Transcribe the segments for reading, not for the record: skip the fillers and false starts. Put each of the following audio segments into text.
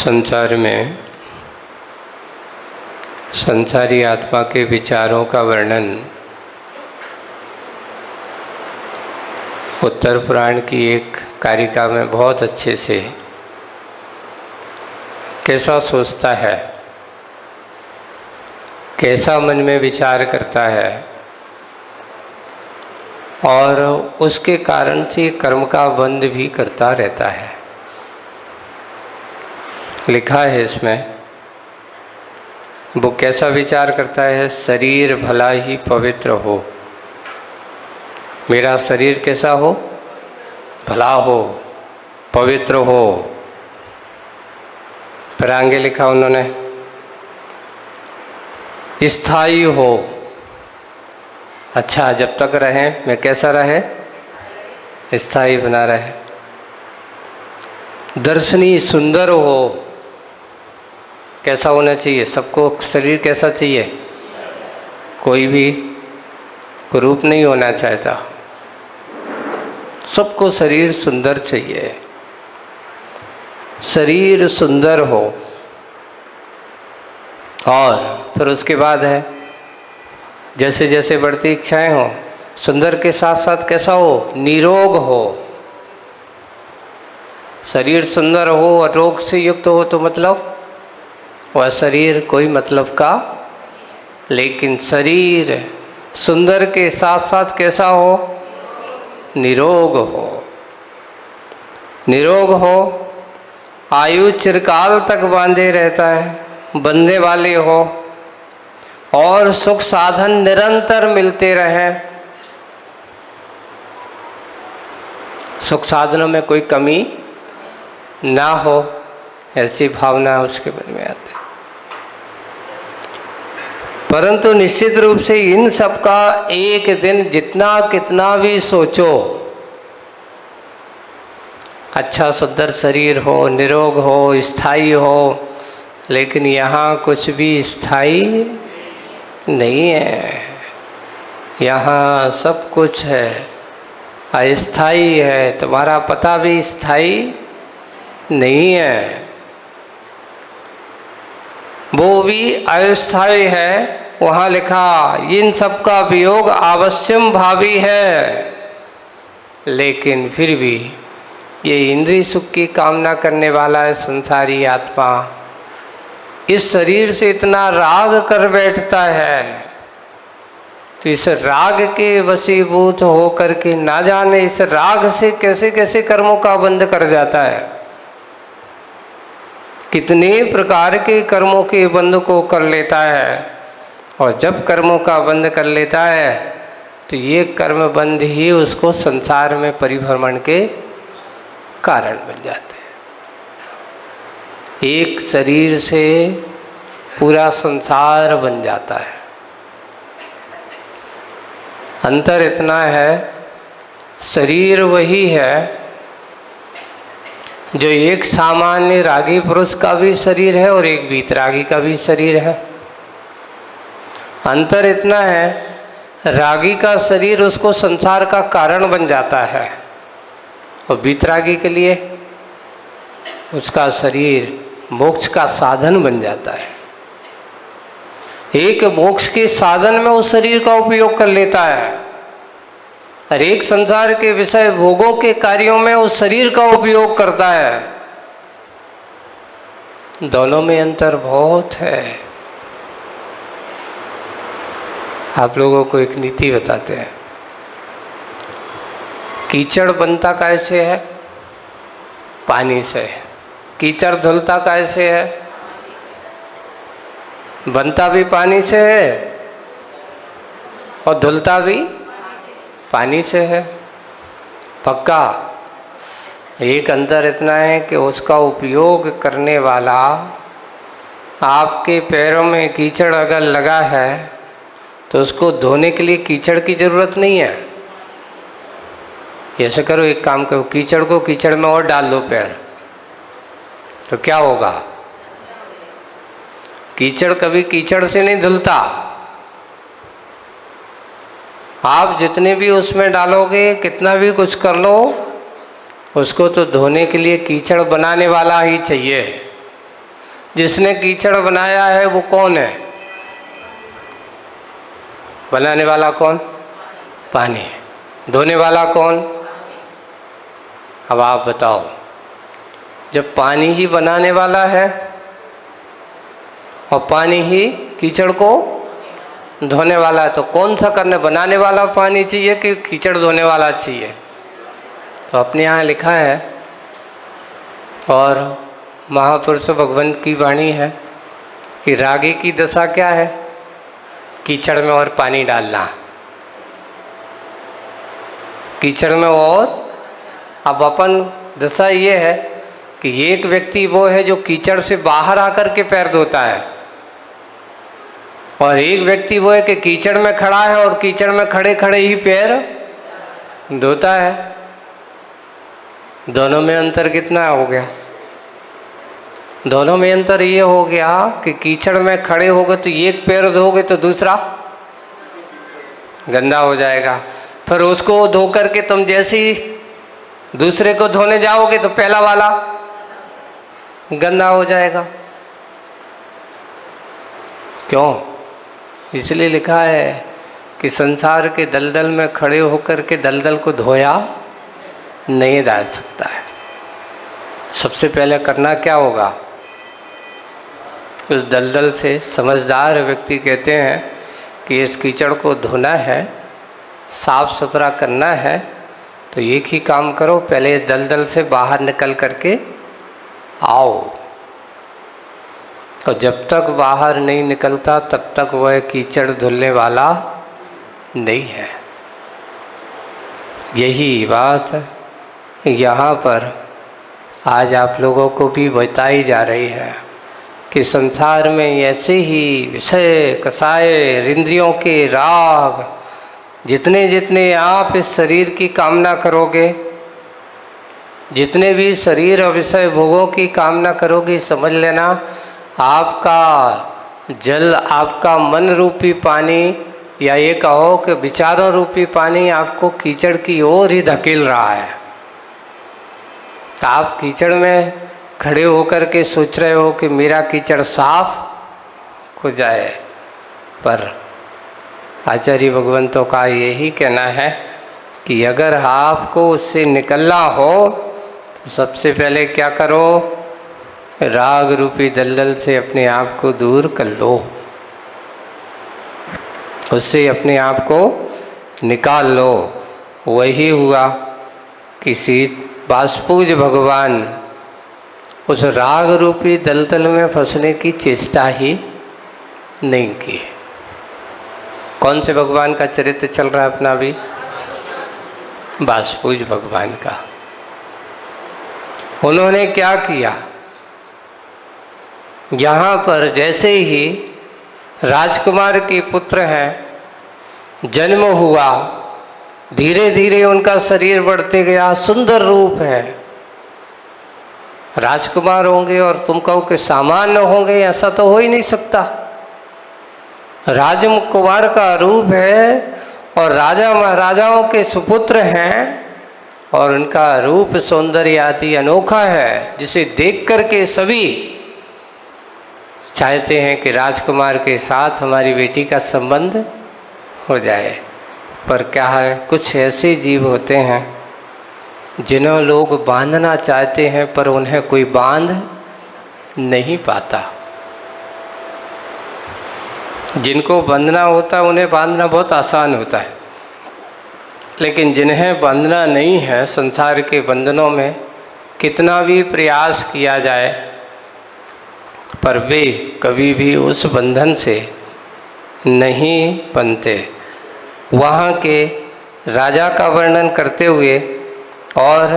संसार में संसारी आत्मा के विचारों का वर्णन उत्तर पुराण की एक कारिका में बहुत अच्छे से कैसा सोचता है, कैसा मन में विचार करता है और उसके कारण से कर्म का बंध भी करता रहता है। लिखा है इसमें, वो कैसा विचार करता है। शरीर भला ही पवित्र हो, मेरा शरीर कैसा हो, भला हो, पवित्र हो। फिर आगे लिखा उन्होंने, स्थायी हो। अच्छा, जब तक रहे मैं कैसा रहे, स्थायी बना रहे। दर्शनीय, सुंदर हो। कैसा होना चाहिए, सबको शरीर कैसा चाहिए, कोई भी कुरूप नहीं होना चाहता, सबको शरीर सुंदर चाहिए। शरीर सुंदर हो और फिर उसके बाद है, जैसे जैसे बढ़ती इच्छाएं हो, सुंदर के साथ साथ कैसा हो, निरोग हो। शरीर सुंदर हो और रोग से युक्त हो तो मतलब वह शरीर कोई मतलब का, लेकिन शरीर सुंदर के साथ साथ कैसा हो, निरोग हो। निरोग हो, आयु चिरकाल तक बांधे रहता है, बंधने वाले हो और सुख साधन निरंतर मिलते रहे। सुख साधनों में कोई कमी ना हो, ऐसी भावना उसके मन में आती है। परंतु निश्चित रूप से इन सब का एक दिन जितना कितना भी सोचो, अच्छा सुंदर शरीर हो, निरोग हो, स्थायी हो, लेकिन यहाँ कुछ भी स्थायी नहीं है। यहाँ सब कुछ है अस्थायी है। तुम्हारा पता भी स्थायी नहीं है, वो भी अस्थायी है। वहाँ लिखा, इन सब का वियोग अवश्यम भावी है। लेकिन फिर भी ये इंद्रिय सुख की कामना करने वाला है संसारी आत्मा, इस शरीर से इतना राग कर बैठता है, तो इस राग के वशीभूत होकर के ना जाने इस राग से कैसे कैसे कर्मों का बंध कर जाता है। कितने प्रकार के कर्मों के बंध को कर लेता है, और जब कर्मों का बंध कर लेता है तो ये कर्म बंध ही उसको संसार में परिभ्रमण के कारण बन जाते हैं। एक शरीर से पूरा संसार बन जाता है। अंतर इतना है, शरीर वही है जो एक सामान्य रागी पुरुष का भी शरीर है और एक वीतरागी का भी शरीर है। अंतर इतना है, रागी का शरीर उसको संसार का कारण बन जाता है और वीतरागी के लिए उसका शरीर मोक्ष का साधन बन जाता है। एक मोक्ष के साधन में उस शरीर का उपयोग कर लेता है और एक संसार के विषय भोगों के कार्यों में उस शरीर का उपयोग करता है। दोनों में अंतर बहुत है। आप लोगों को एक नीति बताते हैं। कीचड़ बनता कैसे है, पानी से। कीचड़ धुलता कैसे है, बनता भी पानी से है और धुलता भी पानी से है, पक्का। एक अंतर इतना है कि उसका उपयोग करने वाला, आपके पैरों में कीचड़ अगर लगा है तो उसको धोने के लिए कीचड़ की जरूरत नहीं है। ऐसे करो, एक काम करो, कीचड़ को कीचड़ में और डाल दो पैर, तो क्या होगा, कीचड़ कभी कीचड़ से नहीं धुलता। आप जितने भी उसमें डालोगे, कितना भी कुछ कर लो, उसको तो धोने के लिए कीचड़ बनाने वाला ही चाहिए। जिसने कीचड़ बनाया है वो कौन है? बनाने वाला कौन? पानी है। धोने वाला कौन? अब आप बताओ, जब पानी ही बनाने वाला है और पानी ही कीचड़ को धोने वाला है, तो कौन सा करने? बनाने वाला पानी चाहिए कि कीचड़ धोने वाला चाहिए? तो अपने यहाँ लिखा है, और महापुरुष भगवंत की वाणी है कि रागी की दशा क्या है? कीचड़ में और पानी डालना, कीचड़ में और। अब अपन दशा ये है कि एक व्यक्ति वो है जो कीचड़ से बाहर आकर के पैर धोता है, और एक व्यक्ति वो है कि कीचड़ में खड़ा है और कीचड़ में खड़े खड़े ही पैर धोता है। दोनों में अंतर कितना हो गया? दोनों में अंतर ये हो गया कि कीचड़ में खड़े होगे तो एक पैर धोगे तो दूसरा गंदा हो जाएगा, फिर उसको धो करके तुम जैसे ही दूसरे को धोने जाओगे तो पहला वाला गंदा हो जाएगा। क्यों? इसलिए लिखा है कि संसार के दलदल में खड़े होकर के दलदल को धोया नहीं जा सकता है। सबसे पहले करना क्या होगा? उस दलदल से समझदार व्यक्ति कहते हैं कि इस कीचड़ को धोना है, साफ सुथरा करना है, तो एक ही काम करो, पहले इस दलदल से बाहर निकल करके आओ। और जब तक बाहर नहीं निकलता तब तक वह कीचड़ धुलने वाला नहीं है। यही बात यहाँ पर आज आप लोगों को भी बताई जा रही है कि संसार में ऐसे ही विषय कसाय इंद्रियों के राग, जितने जितने आप इस शरीर की कामना करोगे, जितने भी शरीर और विषय भोगों की कामना करोगे, समझ लेना आपका जल, आपका मन रूपी पानी, या ये कहो कि विचारों रूपी पानी आपको कीचड़ की ओर ही धकेल रहा है। आप कीचड़ में खड़े होकर के सोच रहे हो कि मेरा कीचड़ साफ हो जाए, पर आचार्य भगवंतों का यही कहना है कि अगर आपको उससे निकलना हो तो सबसे पहले क्या करो? राग रूपी दलदल से अपने आप को दूर कर लो, उससे अपने आप को निकाल लो। वही हुआ कि वासपूज भगवान उस राग रूपी दलदल में फंसने की चेष्टा ही नहीं की। कौन से भगवान का चरित्र चल रहा है अपना भी? वासपूज भगवान का। उन्होंने क्या किया? यहाँ पर जैसे ही राजकुमार के पुत्र हैं, जन्म हुआ, धीरे धीरे उनका शरीर बढ़ते गया, सुंदर रूप है। राजकुमार होंगे और तुम कहो कि सामान्य होंगे, ऐसा तो हो ही नहीं सकता। राजकुमार का रूप है और राजा महाराजाओं के सुपुत्र हैं, और उनका रूप सौंदर्य आदि अनोखा है, जिसे देख करके सभी चाहते हैं कि राजकुमार के साथ हमारी बेटी का संबंध हो जाए। पर क्या है, कुछ ऐसे जीव होते हैं जिन्हें लोग बांधना चाहते हैं पर उन्हें कोई बांध नहीं पाता। जिनको बंधना होता है उन्हें बांधना बहुत आसान होता है, लेकिन जिन्हें बंधना नहीं है, संसार के बंधनों में कितना भी प्रयास किया जाए पर वे कभी भी उस बंधन से नहीं बनते। वहाँ के राजा का वर्णन करते हुए और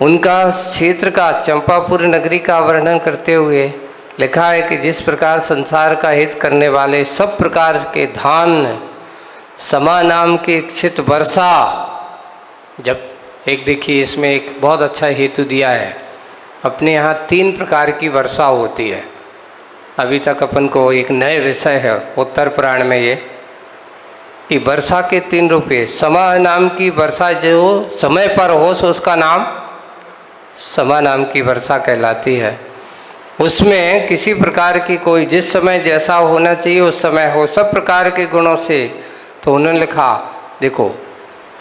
उनका क्षेत्र का चंपापुर नगरी का वर्णन करते हुए लिखा है कि जिस प्रकार संसार का हित करने वाले सब प्रकार के धान, समा नाम के इच्छित वर्षा, जब एक देखिए इसमें एक बहुत अच्छा हेतु दिया है। अपने यहाँ 3 प्रकार की वर्षा होती है। अभी तक अपन को एक नए विषय है उत्तर पुराण में ये कि वर्षा के 3 रूप है। समा नाम की वर्षा जो समय पर हो सो उसका नाम समा नाम की वर्षा कहलाती है। उसमें किसी प्रकार की कोई जिस समय जैसा होना चाहिए उस समय हो, सब प्रकार के गुणों से। तो उन्होंने लिखा, देखो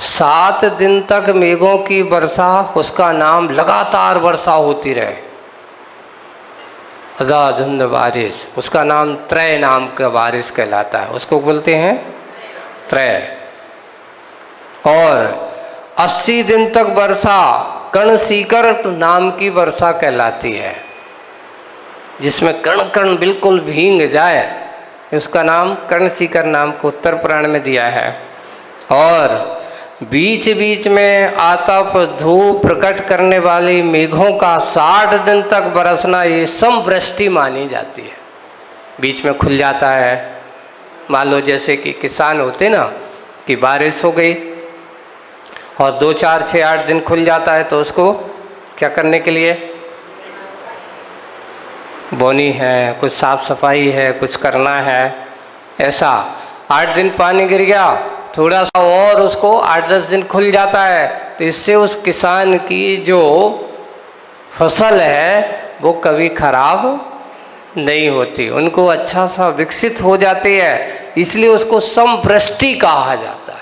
7 दिन तक मेघों की वर्षा, उसका नाम लगातार वर्षा होती रहे, अंधाधुंध बारिश, उसका नाम त्रय नाम का बारिश कहलाता है, उसको बोलते हैं त्रय। और 80 दिन तक वर्षा कण सीकर नाम की वर्षा कहलाती है, जिसमें कण कण बिल्कुल भींग जाए, उसका नाम कण सीकर नाम को उत्तर पुराण में दिया है। और बीच बीच में आतप धूप प्रकट करने वाली मेघों का 60 दिन तक बरसना, ये समवृष्टि मानी जाती है। बीच में खुल जाता है, मान लो जैसे कि किसान होते ना कि बारिश हो गई और 2, 4, 6, 8 दिन खुल जाता है, तो उसको क्या करने के लिए, बोनी है, कुछ साफ सफाई है, कुछ करना है, ऐसा 8 दिन पानी गिर गया, थोड़ा सा और उसको 8-10 दिन खुल जाता है, तो इससे उस किसान की जो फसल है वो कभी खराब नहीं होती, उनको अच्छा सा विकसित हो जाती है। इसलिए उसको समवृष्टि कहा जाता है,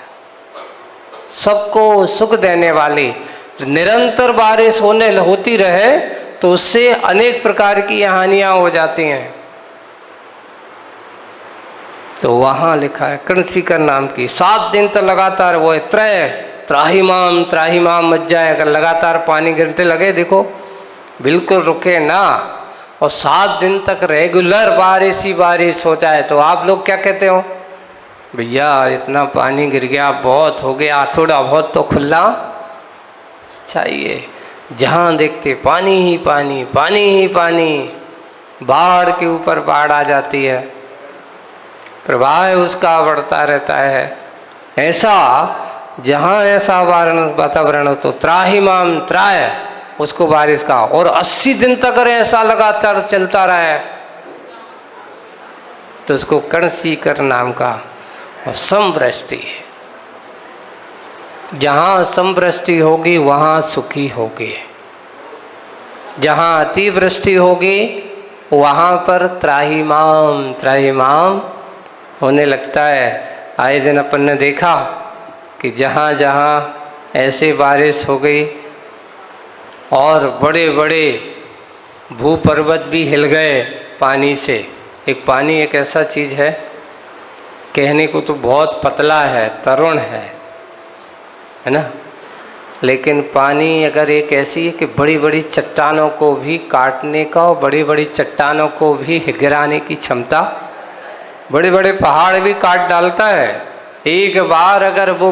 सबको सुख देने वाली। तो निरंतर बारिश होती रहे तो उससे अनेक प्रकार की हानियां हो जाती हैं। तो वहां लिखा है कण सीकर नाम की 7 दिन तक लगातार वो है त्रय, त्राहिमाम मच जाए। अगर लगातार पानी गिरते लगे, देखो बिल्कुल रुके ना, और 7 दिन तक रेगुलर बारिश ही बारिश हो जाए, तो आप लोग क्या कहते हो, भैया इतना पानी गिर गया, बहुत हो गया, थोड़ा बहुत तो खुला चाहिए। जहाँ देखते पानी ही पानी, पानी ही पानी, बाढ़ के ऊपर बाढ़ आ जाती है, प्रवाह उसका बढ़ता रहता है। ऐसा जहाँ ऐसा वातावरण हो तो त्राहिमाम त्राय, उसको बारिश का, और 80 दिन तक अगर ऐसा लगातार चलता रहा है तो उसको कण सीकर नाम का समवृष्टि है। जहाँ समवृष्टि होगी वहाँ सुखी होगी, जहाँ अतिवृष्टि होगी वहाँ पर त्राहिमाम त्राहिमाम होने लगता है। आए दिन अपन ने देखा कि जहाँ जहाँ ऐसे बारिश हो गई और बड़े बड़े भूपर्वत भी हिल गए पानी से। एक पानी एक ऐसा चीज़ है, कहने को तो बहुत पतला है, तरुण है ना, लेकिन पानी अगर एक ऐसी है कि बड़ी बड़ी चट्टानों को भी काटने का और बड़ी बड़ी चट्टानों को भी गिराने की क्षमता, बड़े बड़े पहाड़ भी काट डालता है। एक बार अगर वो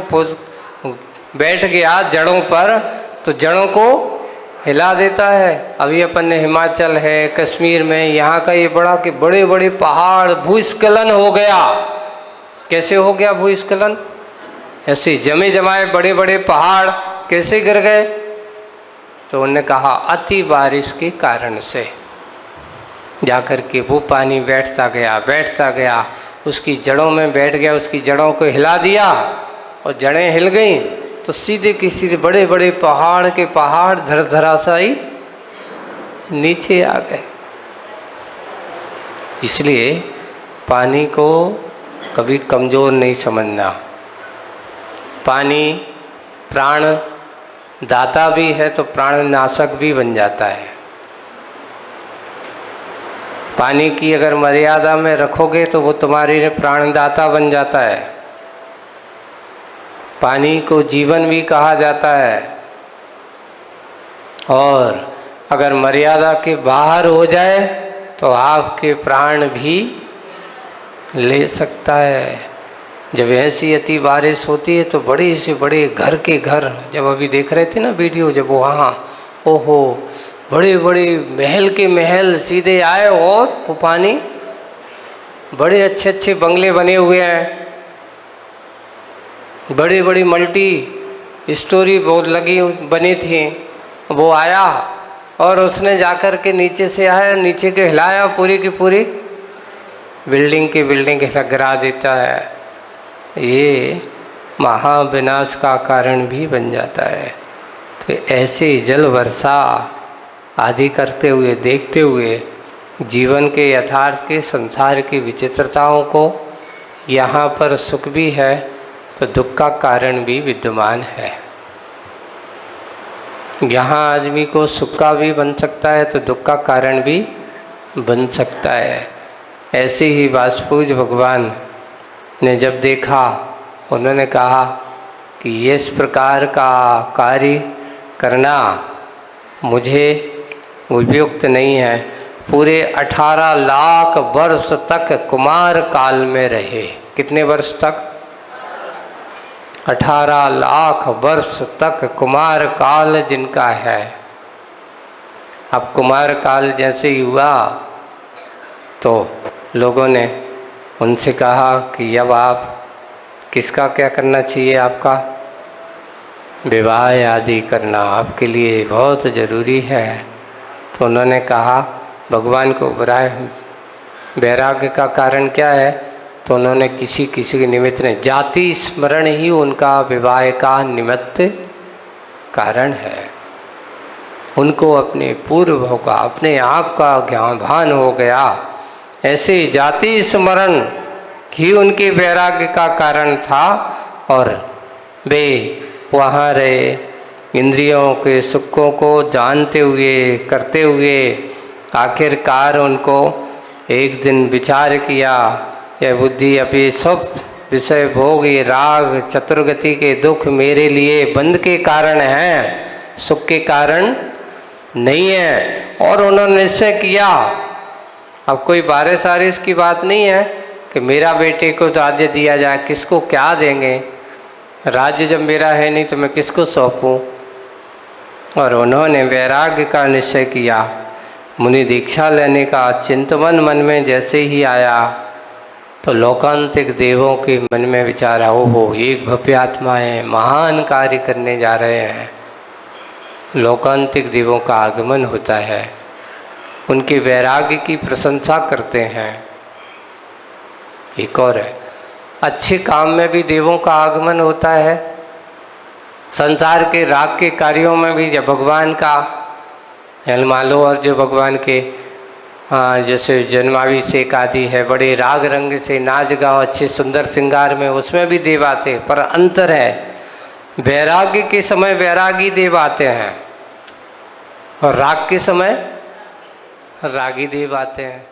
बैठ गया जड़ों पर तो जड़ों को हिला देता है। अभी अपन ने हिमाचल है, कश्मीर में, यहाँ का ये बड़ा कि बड़े बड़े पहाड़ भूस्खलन हो गया। कैसे हो गया भूस्खलन? ऐसे जमे जमाए बड़े बड़े पहाड़ कैसे गिर गए? तो उन्होंने कहा अति बारिश के कारण से जाकर के वो पानी बैठता गया, उसकी जड़ों में बैठ गया, उसकी जड़ों को हिला दिया और जड़ें हिल गई तो सीधे की सीधे बड़े बड़े पहाड़ के पहाड़ धराशायी नीचे आ गए। इसलिए पानी को कभी कमज़ोर नहीं समझना। पानी प्राण दाता भी है तो प्राण नाशक भी बन जाता है। पानी की अगर मर्यादा में रखोगे तो वो तुम्हारे प्राणदाता बन जाता है। पानी को जीवन भी कहा जाता है, और अगर मर्यादा के बाहर हो जाए तो आपके प्राण भी ले सकता है। जब ऐसी अति बारिश होती है तो बड़े से बड़े घर के घर, जब अभी देख रहे थे ना वीडियो, जब वहाँ ओहो बड़े बड़े महल के महल सीधे आए और वो पानी, बड़े अच्छे अच्छे बंगले बने हुए हैं, बड़ी बड़ी मल्टी स्टोरी बहुत लगी बनी थी। वो आया और उसने जाकर के नीचे से आया, नीचे के हिलाया, पूरी की पूरी बिल्डिंग की बिल्डिंग गिरा देता है। ये महाविनाश का कारण भी बन जाता है। तो ऐसे जल वर्षा आदि करते हुए देखते हुए जीवन के यथार्थ के संसार की विचित्रताओं को, यहाँ पर सुख भी है तो दुख का कारण भी विद्यमान है। यहाँ आदमी को सुख का भी बन सकता है तो दुख का कारण भी बन सकता है। ऐसे ही वासुदेव भगवान ने जब देखा, उन्होंने कहा कि इस प्रकार का कार्य करना मुझे उपयुक्त नहीं है। पूरे 18 लाख वर्ष तक कुमार काल में रहे। कितने वर्ष तक? 18 लाख वर्ष तक कुमार काल जिनका है। अब कुमार काल जैसे ही हुआ तो लोगों ने उनसे कहा कि अब आप किसका क्या करना चाहिए? आपका विवाह आदि करना आपके लिए बहुत ज़रूरी है। तो उन्होंने कहा भगवान को वैराग्य का कारण क्या है? तो उन्होंने किसी के निमित्त ने जाति स्मरण ही उनका विवाह का निमित्त कारण है। उनको अपने पूर्व का, अपने आप का ज्ञान भान हो गया। ऐसे जाति स्मरण ही उनके वैराग्य का कारण था और वे वहाँ रहे, इंद्रियों के सुखों को जानते हुए, करते हुए आखिरकार उनको एक दिन विचार किया, यह बुद्धि अभी सब विषय भोग, ये राग चतुर्गति के दुख मेरे लिए बंध के कारण हैं, सुख के कारण नहीं है। और उन्होंने निश्चय किया, अब कोई बारिश आरिश की बात नहीं है कि मेरा बेटे को राज्य दिया जाए, किसको क्या देंगे? राज्य जब मेरा है नहीं तो मैं किसको सौंपूं? और उन्होंने वैराग्य का निश्चय किया। मुनि दीक्षा लेने का चिंतन मन में जैसे ही आया तो लोकांतिक देवों के मन में विचार आया, ओहो एक भव्य आत्माएं महान कार्य करने जा रहे हैं। लोकांतिक देवों का आगमन होता है, उनके वैराग्य की प्रशंसा करते हैं। एक और है, अच्छे काम में भी देवों का आगमन होता है। संसार के राग के कार्यों में भी जब भगवान का मान लो, और जो भगवान के जैसे जन्माभिषेक आदि है, बड़े राग रंग से नाच गाओ, अच्छे सुंदर श्रृंगार में, उसमें भी देव आते। पर अंतर है, वैराग्य के समय वैरागी देव आते हैं और राग के समय रागी देव आते हैं।